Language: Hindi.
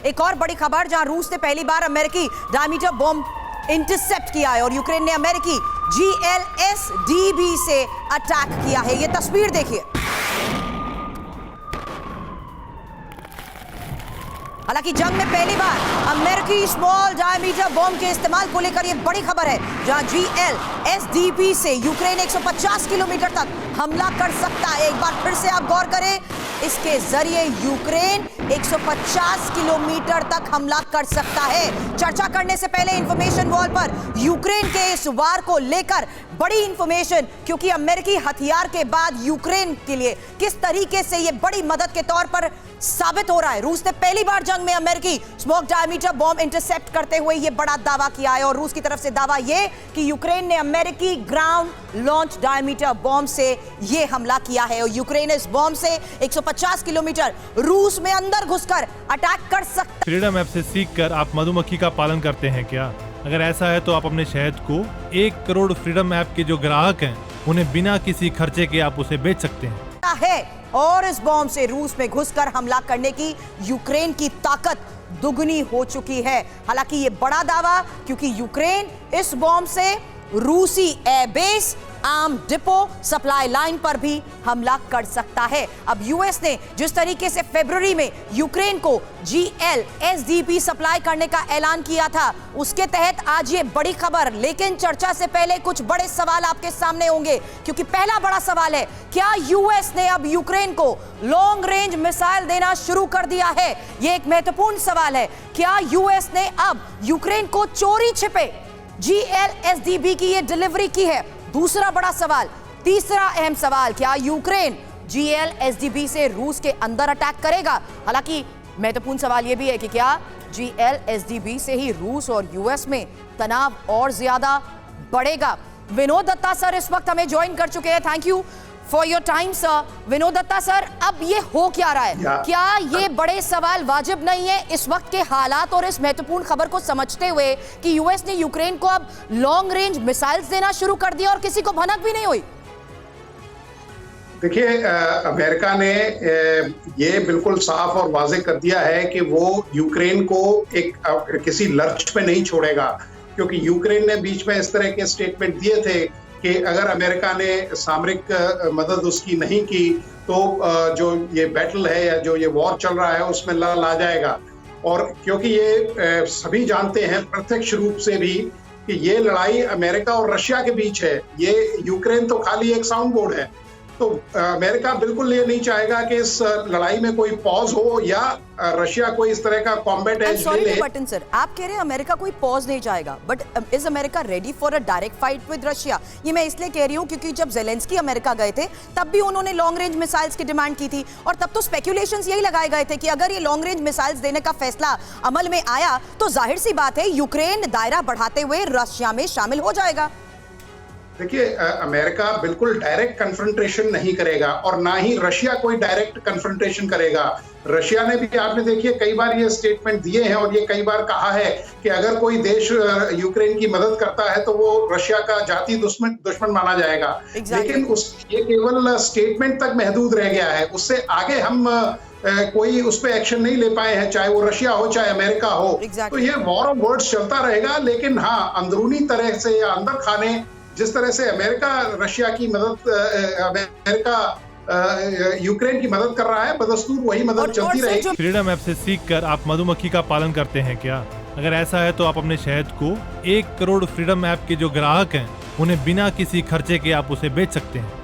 एक और बड़ी खबर, जहां रूस ने पहली बार अमेरिकी डायमीटर बॉम्ब इंटरसेप्ट किया है और यूक्रेन ने अमेरिकी GLSDB से अटैक किया है। ये तस्वीर देखिए। हालांकि जंग में पहली बार अमेरिकी स्मॉल डायमीटर बॉम्ब के इस्तेमाल को लेकर यह बड़ी खबर है, जहां GLSDB से यूक्रेन 150 किलोमीटर तक हमला कर सकता है। एक बार फिर से आप गौर करें, इसके जरिए यूक्रेन 150 किलोमीटर तक हमला कर सकता है। चर्चा करने से पहले इंफॉर्मेशन वॉल पर यूक्रेन के इस वार को लेकर बड़ी इंफॉर्मेशन, क्योंकि अमेरिकी हथियार के बाद यूक्रेन के लिए किस तरीके से यह बड़ी मदद के तौर पर साबित हो रहा है। रूस ने पहली बार जंग में अमेरिकी स्मॉल डायमीटर बॉम्ब इंटरसेप्ट करते हुए यह बड़ा दावा किया है और रूस की तरफ से दावा यह कि यूक्रेन ने अमेरिकी ग्राउंड लॉन्च डायमीटर बॉम्ब से यह हमला किया है और यूक्रेन इस बॉम्ब से 150 किलोमीटर रूस में अंदर घुसकर अटैक कर सकता है। फ्रीडम ऐप से सीखकर आप मधुमक्खी का पालन करते हैं क्या? अगर ऐसा है तो आप अपने शहद को 1 करोड़ फ्रीडम ऐप के जो ग्राहक हैं उन्हें बिना किसी खर्चे के आप उसे बेच सकते हैं। और इस बॉम्ब से रूस में घुसकर हमला करने की यूक्रेन की ताकत दुगनी हो चुकी है। हालांकि ये बड़ा दावा, क्योंकि यूक्रेन इस बॉम्ब से रूसी airbase, arm depot, supply line पर भी हमला कर सकता है। अब यूएस ने जिस तरीके से फरवरी में यूक्रेन को GLSDB सप्लाई करने का ऐलान किया था, उसके तहत आज ये बड़ी खबर। लेकिन चर्चा से पहले कुछ बड़े सवाल आपके सामने होंगे, क्योंकि पहला बड़ा सवाल है, क्या यूएस ने अब यूक्रेन को लॉन्ग रेंज मिसाइल देना शुरू कर दिया है? यह एक महत्वपूर्ण सवाल है। क्या यूएस ने अब यूक्रेन को चोरी छिपे GLSDB की ये डिलीवरी की है? दूसरा बड़ा सवाल। तीसरा अहम सवाल, क्या यूक्रेन GLSDB से रूस के अंदर अटैक करेगा? हालांकि महत्वपूर्ण सवाल यह भी है कि क्या GLSDB से ही रूस और यूएस में तनाव और ज्यादा बढ़ेगा? विनोद दत्ता सर इस वक्त हमें ज्वाइन कर चुके हैं। Thank you for your time sir. Vinod Dutta sir, अब ये हो क्या रहा है? क्या ये बड़े सवाल वाजिब नहीं है इस वक्त के हालात और इस महत्वपूर्ण खबर को समझते हुए कि यूएस ने यूक्रेन को अब लॉन्ग रेंज मिसाइल्स देना शुरू कर दिया और किसी को भनक भी नहीं हुई? देखिए, अमेरिका ने ये बिल्कुल साफ और वाज़ेह कर दिया है कि वो यूक्रेन को एक किसी लर्च पे नहीं छोड़ेगा, क्योंकि यूक्रेन ने बीच में इस तरह के स्टेटमेंट दिए थे कि अगर अमेरिका ने सामरिक मदद उसकी नहीं की तो जो ये बैटल है या जो ये वॉर चल रहा है उसमें लड़ आ जाएगा। और क्योंकि ये सभी जानते हैं प्रत्यक्ष रूप से भी कि ये लड़ाई अमेरिका और रशिया के बीच है, ये यूक्रेन तो खाली एक साउंड बोर्ड है। तो अमेरिका बिल्कुल ये नहीं चाहेगा कि इस लड़ाई में कोई पॉज हो या रशिया कोई इस तरह का कॉम्बैट एज ले ले। बटन सर, आप कह रहे हैं अमेरिका कोई पॉज नहीं चाहेगा, but is America ready for a direct fight with Russia? ये मैं इसलिए कह रही हूँ क्योंकि जब ज़ेलेंस्की अमेरिका गए थे तब भी उन्होंने लॉन्ग रेंज मिसाइल्स की डिमांड की थी और तब तो स्पेक्यूलेशंस यही लगाए गए थे कि अगर ये लॉन्ग रेंज मिसाइल्स देने का फैसला अमल में आया तो जाहिर सी बात है यूक्रेन दायरा बढ़ाते हुए रशिया में शामिल हो जाएगा। देखिए, अमेरिका बिल्कुल डायरेक्ट कन्फ्रंटेशन नहीं करेगा और ना ही रशिया कोई डायरेक्ट कन्फ्रंटेशन करेगा। रशिया ने भी, आपने देखिए, कई बार ये स्टेटमेंट दिए हैं और ये कई बार कहा है कि अगर कोई देश यूक्रेन की मदद करता है तो वो रशिया का जाति दुश्मन माना जाएगा। लेकिन ये केवल स्टेटमेंट तक महदूद रह गया है, उससे आगे हम कोई उस पर एक्शन नहीं ले पाए हैं, चाहे वो रशिया हो चाहे अमेरिका हो। तो ये वॉर ऑफ वर्ड्स चलता रहेगा। लेकिन हाँ, अंदरूनी तरह से या अंदर खाने जिस तरह से अमेरिका रशिया की मदद, अमेरिका यूक्रेन की मदद कर रहा है, बदस्तूर वही मदद चलती रहेगी। फ्रीडम ऐप से सीखकर आप मधुमक्खी का पालन करते हैं क्या? अगर ऐसा है तो आप अपने शहद को 1 करोड़ फ्रीडम ऐप के जो ग्राहक हैं उन्हें बिना किसी खर्चे के आप उसे बेच सकते हैं।